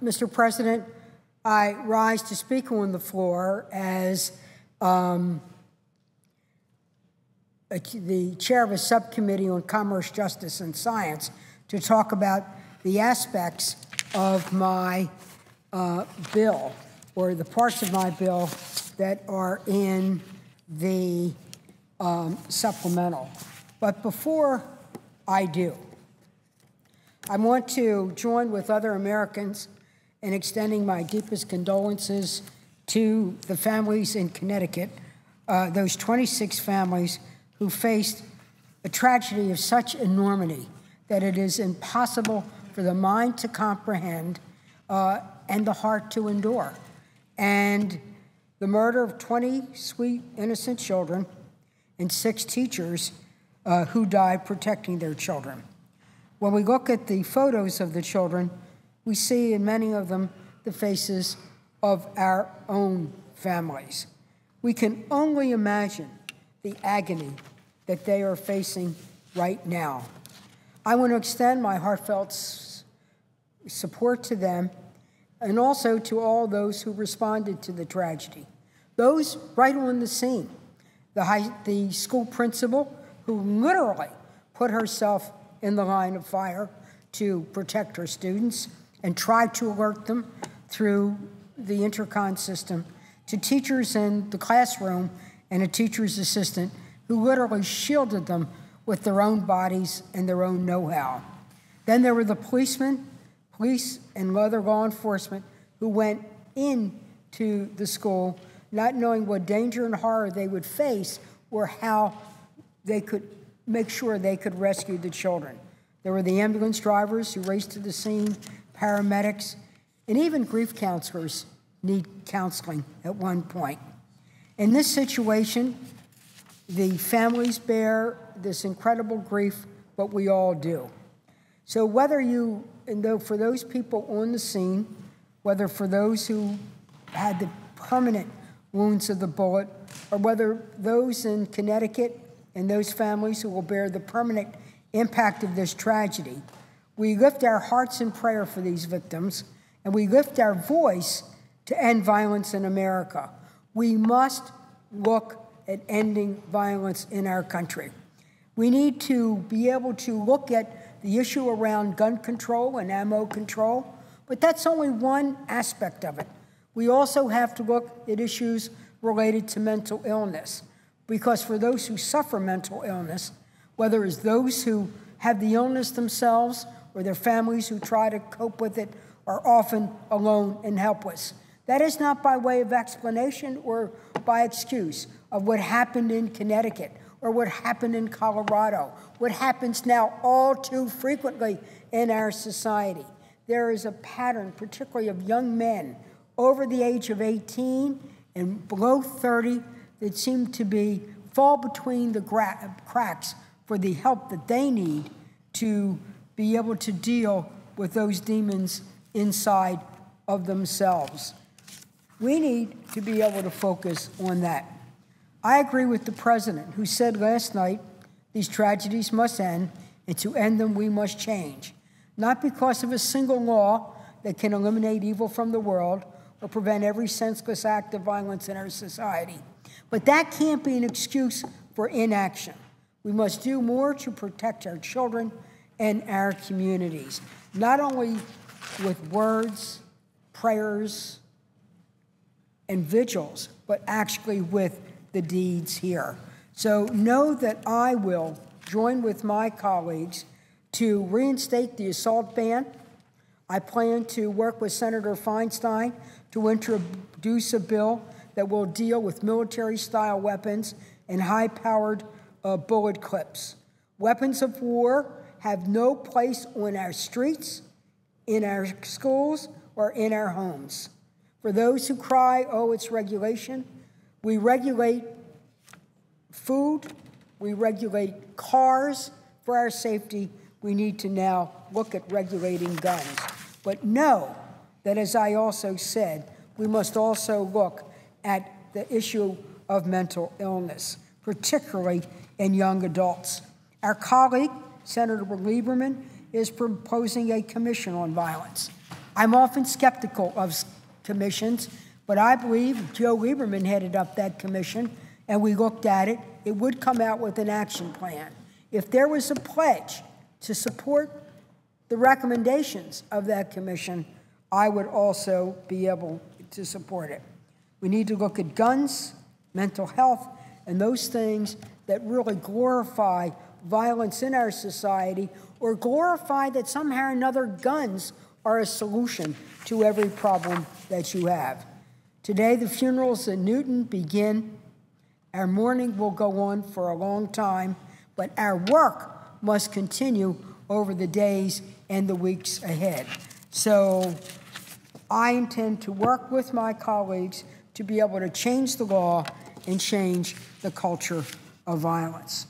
Mr. President, I rise to speak on the floor as the chair of a subcommittee on Commerce, Justice, and Science to talk about the aspects of my bill, or the parts of my bill that are in the supplemental. But before I do, I want to join with other Americans in extending my deepest condolences to the families in Connecticut, those 26 families who faced a tragedy of such enormity that it is impossible for the mind to comprehend and the heart to endure. And the murder of 20 sweet, innocent children and 6 teachers who died protecting their children. When we look at the photos of the children, we see in many of them the faces of our own families. We can only imagine the agony that they are facing right now. I want to extend my heartfelt support to them and also to all those who responded to the tragedy. Those right on the scene, the school principal who literally put herself in the line of fire to protect her students and tried to alert them through the intercom system, to teachers in the classroom and a teacher's assistant who literally shielded them with their own bodies and their own know-how. Then there were the police and other law enforcement who went into the school not knowing what danger and horror they would face or how they could make sure they could rescue the children. There were the ambulance drivers who raced to the scene, paramedics, and even grief counselors need counseling at one point. In this situation, the families bear this incredible grief, but we all do. So whether for those people on the scene, whether for those who had the permanent wounds of the bullet, or whether those in Connecticut and those families who will bear the permanent impact of this tragedy, we lift our hearts in prayer for these victims, and we lift our voice to end violence in America. We must look at ending violence in our country. We need to be able to look at the issue around gun control and ammo control, but that's only one aspect of it. We also have to look at issues related to mental illness, because for those who suffer mental illness, whether it's those who have the illness themselves or their families who try to cope with it, are often alone and helpless. That is not by way of explanation or by excuse of what happened in Connecticut or what happened in Colorado, what happens now all too frequently in our society. There is a pattern, particularly of young men over the age of 18 and below 30 that seem to fall between the cracks for the help that they need to be able to deal with those demons inside of themselves. We need to be able to focus on that. I agree with the president who said last night, these tragedies must end, and to end them we must change. Not because of a single law that can eliminate evil from the world or prevent every senseless act of violence in our society, but that can't be an excuse for inaction. We must do more to protect our children and our communities, not only with words, prayers, and vigils, but actually with the deeds here. So know that I will join with my colleagues to reinstate the assault ban. I plan to work with Senator Feinstein to introduce a bill that will deal with military-style weapons and high-powered bullet clips. Weapons of war have no place on our streets, in our schools, or in our homes. For those who cry, oh, it's regulation, we regulate food, we regulate cars for our safety. We need to now look at regulating guns. But know that, as I also said, we must also look at the issue of mental illness, particularly in young adults. Our colleague, Senator Lieberman, is proposing a commission on violence. I'm often skeptical of commissions, but I believe Joe Lieberman headed up that commission, and we looked at it. It would come out with an action plan. If there was a pledge to support the recommendations of that commission, I would also be able to support it. We need to look at guns, mental health, and those things that really glorify violence in our society, or glorify that somehow or another guns are a solution to every problem that you have. Today, the funerals in Newtown begin. Our mourning will go on for a long time, but our work must continue over the days and the weeks ahead. So I intend to work with my colleagues to be able to change the law and change the culture of violence.